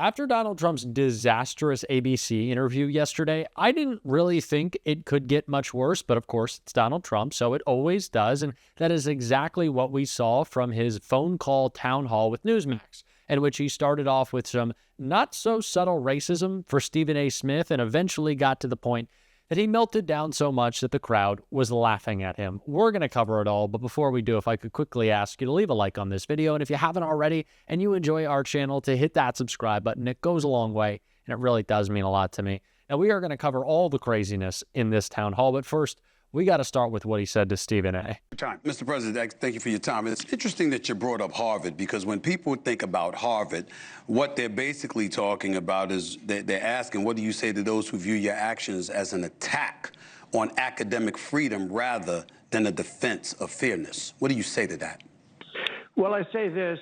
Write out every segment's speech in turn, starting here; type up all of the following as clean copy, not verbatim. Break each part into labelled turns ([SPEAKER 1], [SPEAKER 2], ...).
[SPEAKER 1] After Donald Trump's disastrous ABC interview yesterday, I didn't really think it could get much worse, but of course, it's Donald Trump, so it always does, and that is exactly what we saw from his phone call town hall with Newsmax, in which he started off with some not-so-subtle racism for Stephen A. Smith and eventually got to the point that he melted down so much that the crowd was laughing at him. We're going to cover it all, but before we do, if I could quickly ask you to leave a like on this video, and if you haven't already and you enjoy our channel, to hit that subscribe button. It goes a long way, and it really does mean a lot to me. Now, we are going to cover all the craziness in this town hall, but first, we got to start with what he said to Stephen A.
[SPEAKER 2] Mr. President, thank you for your time. It's interesting that you brought up Harvard, because when people think about Harvard, what they're basically talking about is they're asking, what do you say to those who view your actions as an attack on academic freedom rather than a defense of fairness? What do you say to that?
[SPEAKER 3] Well, I say this.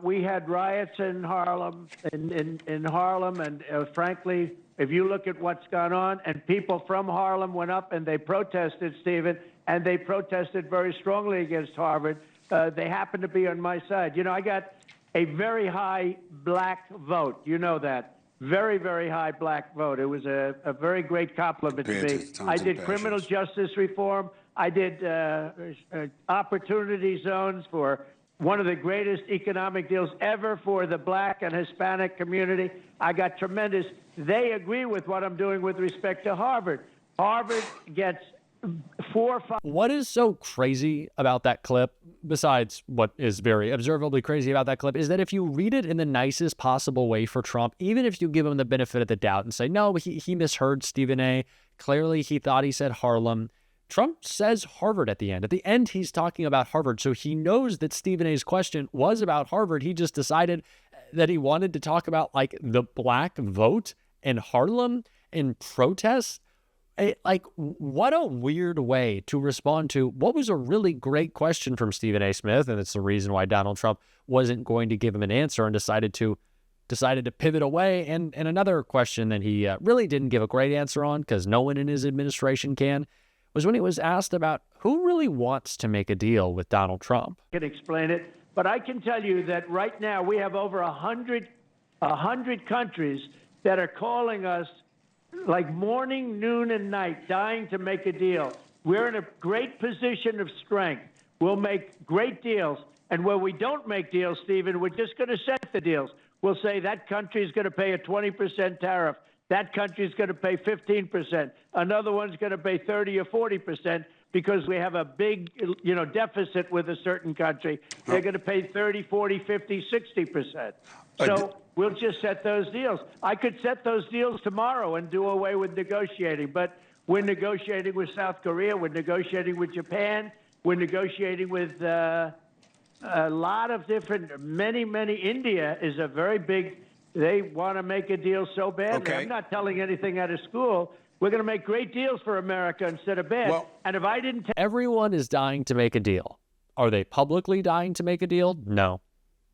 [SPEAKER 3] We had riots in Harlem, in Harlem, and frankly, if you look at what's gone on, and people from Harlem went up and they protested, Stephen, and they protested very strongly against Harvard. They happened to be on my side. You know, I got a very high black vote. You know that. Very, very high black vote. It was a very great compliment to me. I did criminal justice reform. I did opportunity zones for one of the greatest economic deals ever for the black and Hispanic community. I got tremendous. They agree with what I'm doing with respect to Harvard. Harvard gets 4 or 5.
[SPEAKER 1] What is so crazy about that clip, besides what is very observably crazy about that clip, is that if you read it in the nicest possible way for Trump, even if you give him the benefit of the doubt and say, no, he misheard Stephen A., clearly he thought he said Harlem, Trump says Harvard at the end. At the end, he's talking about Harvard, so he knows that Stephen A.'s question was about Harvard. He just decided that he wanted to talk about, like, the black vote in Harlem in protests. Like, what a weird way to respond to what was a really great question from Stephen A. Smith, and it's the reason why Donald Trump wasn't going to give him an answer and decided to pivot away. And another question that he really didn't give a great answer on, because no one in his administration can, was when he was asked about who really wants to make a deal with Donald Trump.
[SPEAKER 3] I can explain it, but I can tell you that right now we have over 100 countries that are calling us like morning, noon, and night, dying to make a deal. We're in a great position of strength. We'll make great deals. And where we don't make deals, Stephen, we're just going to set the deals. We'll say that country is going to pay a 20% tariff. That country is going to pay 15%. Another one's going to pay 30 or 40% because we have a big, deficit with a certain country. They're going to pay 30, 40, 50, 60%. So we'll just set those deals. I could set those deals tomorrow and do away with negotiating, but we're negotiating with South Korea. We're negotiating with Japan. We're negotiating with a lot of different, many. India is a very big. They want to make a deal so badly. Okay. I'm not telling anything out of school. We're going to make great deals for America instead of bad. Well, and if I didn't...
[SPEAKER 1] Everyone is dying to make a deal. Are they publicly dying to make a deal? No.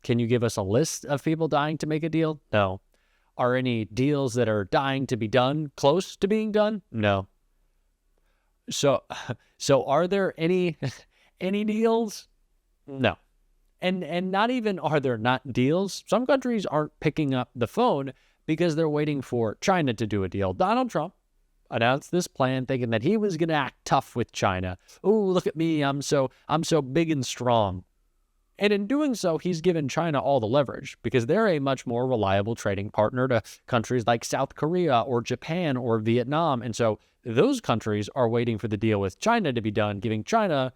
[SPEAKER 1] Can you give us a list of people dying to make a deal? No. Are any deals that are dying to be done close to being done? No. So are there any deals? No. And not even are there not deals. Some countries aren't picking up the phone because they're waiting for China to do a deal. Donald Trump announced this plan thinking that he was going to act tough with China. Oh, look at me. I'm so big and strong. And in doing so, he's given China all the leverage because they're a much more reliable trading partner to countries like South Korea or Japan or Vietnam. And so those countries are waiting for the deal with China to be done, giving China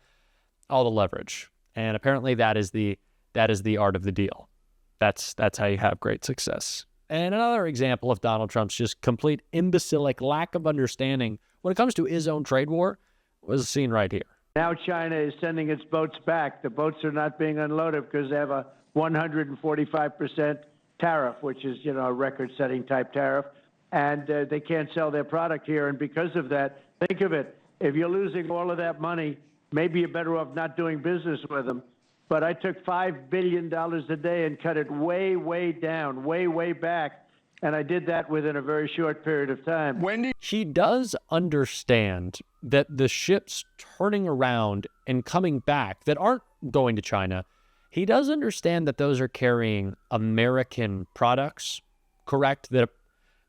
[SPEAKER 1] all the leverage. And apparently that is the art of the deal. That's how you have great success. And another example of Donald Trump's just complete imbecilic lack of understanding when it comes to his own trade war was seen right here.
[SPEAKER 3] Now China is sending its boats back. The boats are not being unloaded because they have a 145% tariff, which is, a record-setting type tariff. And they can't sell their product here. And because of that, think of it. If you're losing all of that money, maybe you're better off not doing business with them. But I took $5 billion a day and cut it way, way down, way, way back. And I did that within a very short period of time.
[SPEAKER 1] He does understand that the ships turning around and coming back that aren't going to China, he does understand that those are carrying American products, correct that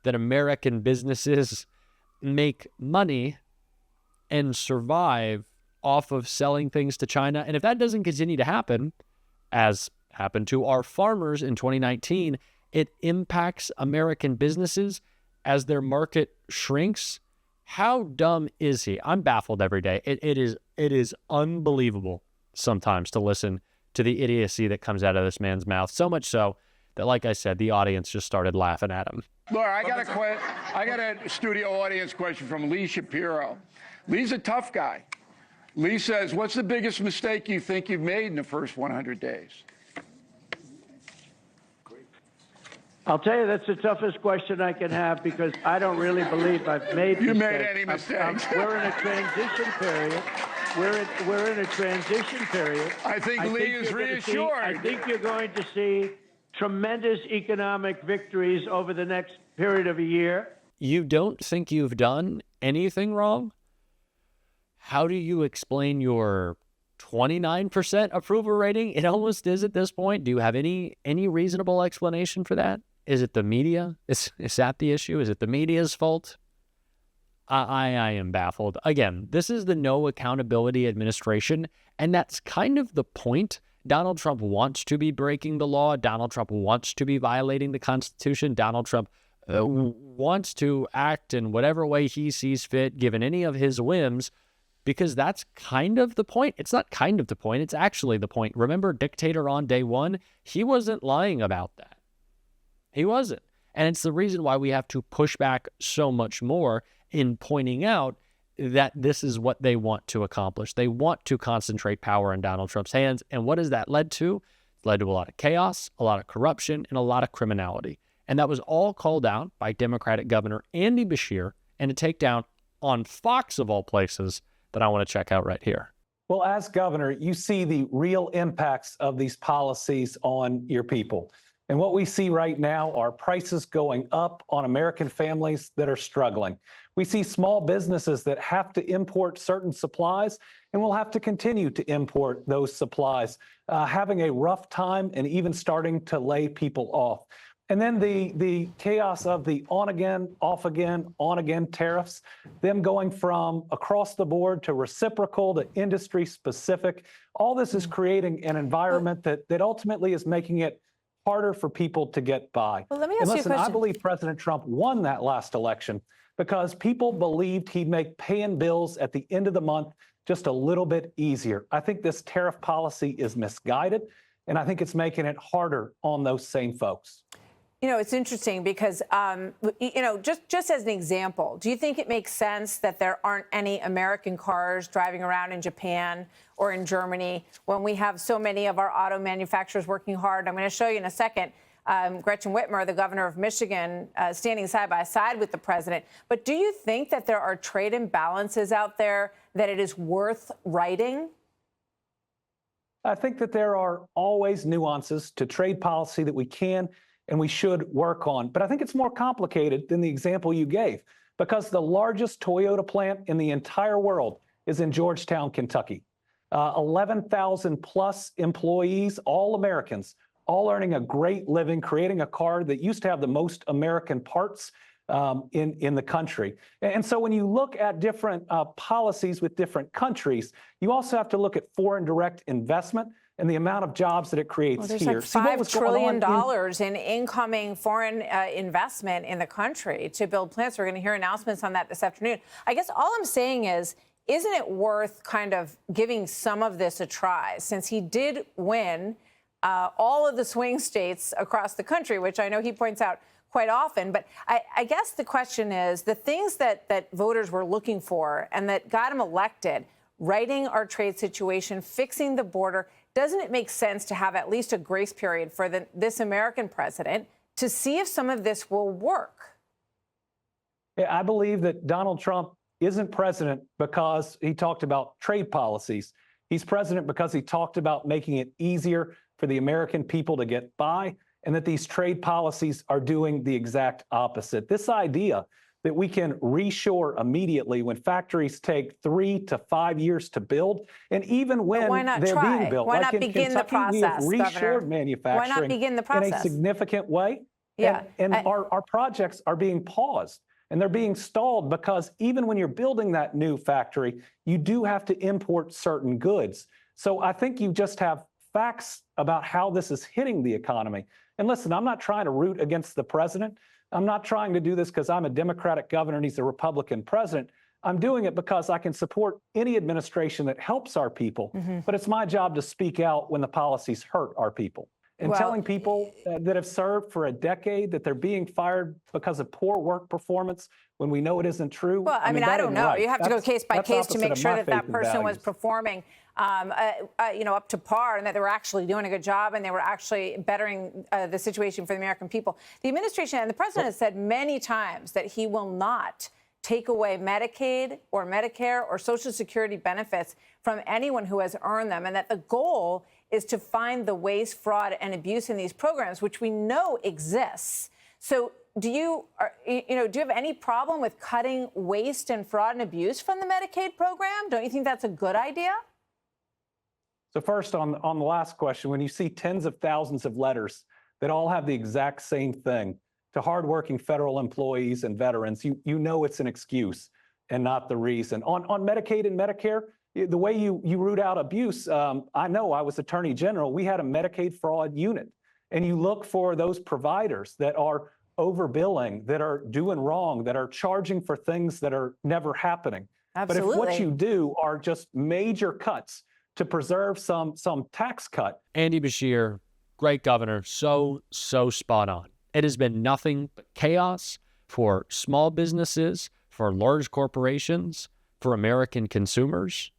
[SPEAKER 1] American businesses make money and survive off of selling things to China? And if that doesn't continue to happen, as happened to our farmers in 2019, it impacts American businesses as their market shrinks. How dumb is he? I'm baffled every day. It is unbelievable sometimes to listen to the idiocy that comes out of this man's mouth. So much so that, like I said, the audience just started laughing at him.
[SPEAKER 4] Laura, I got a studio audience question from Lee Shapiro. Lee's a tough guy. Lee says, what's the biggest mistake you think you've made in the first 100 days?
[SPEAKER 3] I'll tell you, that's the toughest question I can have because I don't really believe I've made
[SPEAKER 4] You
[SPEAKER 3] mistakes.
[SPEAKER 4] made any mistakes?
[SPEAKER 3] We're in a transition period. We're in a transition period.
[SPEAKER 4] I think Lee is reassured.
[SPEAKER 3] I think you're going to see tremendous economic victories over the next period of a year.
[SPEAKER 1] You don't think you've done anything wrong? How do you explain your 29% approval rating? It almost is at this point. Do you have any reasonable explanation for that? Is it the media? Is that the issue? Is it the media's fault? I am baffled. Again, this is the no accountability administration, and that's kind of the point. Donald Trump wants to be breaking the law. Donald Trump wants to be violating the Constitution. Donald Trump wants to act in whatever way he sees fit, given any of his whims, because that's kind of the point. It's not kind of the point. It's actually the point. Remember, dictator on day one? He wasn't lying about that. He wasn't. And it's the reason why we have to push back so much more in pointing out that this is what they want to accomplish. They want to concentrate power in Donald Trump's hands. And what has that led to? It's led to a lot of chaos, a lot of corruption, and a lot of criminality. And that was all called out by Democratic Governor Andy Beshear, and a takedown on Fox of all places that I want to check out right here.
[SPEAKER 5] Well, as governor, you see the real impacts of these policies on your people. And what we see right now are prices going up on American families that are struggling. We see small businesses that have to import certain supplies and will have to continue to import those supplies, having a rough time and even starting to lay people off. And then the chaos of the on again, off again, on again tariffs, them going from across the board to reciprocal to industry specific. All this is creating an environment that ultimately is making it harder for people to get by.
[SPEAKER 6] Well, let me ask you a question.
[SPEAKER 5] I believe President Trump won that last election because people believed he'd make paying bills at the end of the month just a little bit easier. I think this tariff policy is misguided, and I think it's making it harder on those same folks.
[SPEAKER 6] You know, it's interesting because, just as an example, do you think it makes sense that there aren't any American cars driving around in Japan or in Germany when we have so many of our auto manufacturers working hard? I'm going to show you in a second. Gretchen Whitmer, the governor of Michigan, standing side by side with the president. But do you think that there are trade imbalances out there that it is worth righting?
[SPEAKER 5] I think that there are always nuances to trade policy that we can and we should work on. But I think it's more complicated than the example you gave, because the largest Toyota plant in the entire world is in Georgetown, Kentucky. 11,000 plus employees, all Americans, all earning a great living, creating a car that used to have the most American parts in the country. And so when you look at different policies with different countries, you also have to look at foreign direct investment and the amount of jobs that it creates
[SPEAKER 6] well, there's
[SPEAKER 5] here.
[SPEAKER 6] like $5 trillion in incoming foreign investment in the country to build plants. We're going to hear announcements on that this afternoon. I guess all I'm saying is, isn't it worth kind of giving some of this a try, since he did win all of the swing states across the country, which I know he points out quite often. But I guess the question is, the things that voters were looking for and that got him elected, righting our trade situation, fixing the border, doesn't it make sense to have at least a grace period for this American president to see if some of this will work?
[SPEAKER 5] Yeah, I believe that Donald Trump isn't president because he talked about trade policies. He's president because he talked about making it easier for the American people to get by, and that these trade policies are doing the exact opposite. This idea that we can reshore immediately when factories take 3 to 5 years to build, and even when they're being built.
[SPEAKER 6] Why
[SPEAKER 5] like
[SPEAKER 6] not begin the process,
[SPEAKER 5] we have reshored manufacturing
[SPEAKER 6] Why not begin the process
[SPEAKER 5] in a significant way.
[SPEAKER 6] Yeah.
[SPEAKER 5] And our projects are being paused and they're being stalled because even when you're building that new factory, you do have to import certain goods. So I think you just have facts about how this is hitting the economy. And listen, I'm not trying to root against the president. I'm not trying to do this because I'm a Democratic governor and he's a Republican president. I'm doing it because I can support any administration that helps our people. But it's my job to speak out when the policies hurt our people. And telling people that have served for a decade that they're being fired because of poor work performance when we know it isn't true.
[SPEAKER 6] Well, I mean, I don't know.
[SPEAKER 5] Right.
[SPEAKER 6] You have to go case by case to make sure that that
[SPEAKER 5] faith and
[SPEAKER 6] person was
[SPEAKER 5] values.
[SPEAKER 6] performing, up to par, and that they were actually doing a good job, and they were actually bettering the situation for the American people. The administration and the president has said many times that he will not take away Medicaid or Medicare or Social Security benefits from anyone who has earned them, and that the goal is to find the waste, fraud, and abuse in these programs, which we know exists. So do you have any problem with cutting waste and fraud and abuse from the Medicaid program? Don't you think that's a good idea?
[SPEAKER 5] So first, on the last question, when you see tens of thousands of letters that all have the exact same thing to hardworking federal employees and veterans, you know it's an excuse and not the reason. On Medicaid and Medicare, the way you root out abuse, I know I was Attorney General. We had a Medicaid fraud unit, and you look for those providers that are overbilling, that are doing wrong, that are charging for things that are never happening.
[SPEAKER 6] Absolutely.
[SPEAKER 5] But if what you do are just major cuts to preserve some tax cut.
[SPEAKER 1] Andy Beshear, great governor, so spot on. It has been nothing but chaos for small businesses, for large corporations, for American consumers.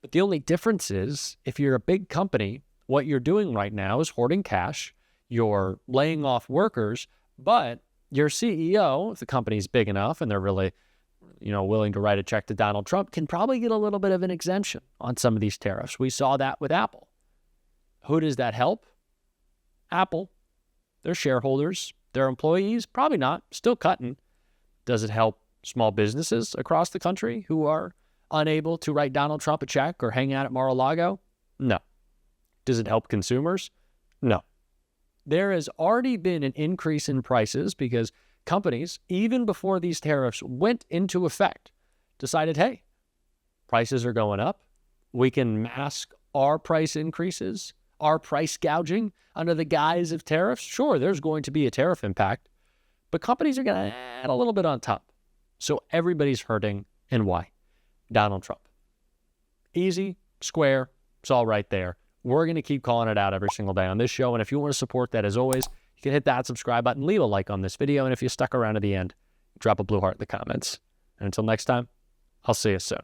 [SPEAKER 1] But the only difference is, if you're a big company, what you're doing right now is hoarding cash, you're laying off workers, but your CEO, if the company's big enough and they're really, willing to write a check to Donald Trump, can probably get a little bit of an exemption on some of these tariffs. We saw that with Apple. Who does that help? Apple. Their shareholders, their employees, probably not, still cutting. Does it help small businesses across the country who are unable to write Donald Trump a check or hang out at Mar-a-Lago? No. Does it help consumers? No. There has already been an increase in prices because companies, even before these tariffs went into effect, decided, hey, prices are going up. We can mask our price increases, our price gouging under the guise of tariffs. Sure, there's going to be a tariff impact, but companies are going to add a little bit on top. So everybody's hurting. And why? Donald Trump. Easy, square, it's all right there. We're going to keep calling it out every single day on this show. And if you want to support that, as always, you can hit that subscribe button, leave a like on this video. And if you stuck around to the end, drop a blue heart in the comments. And until next time, I'll see you soon.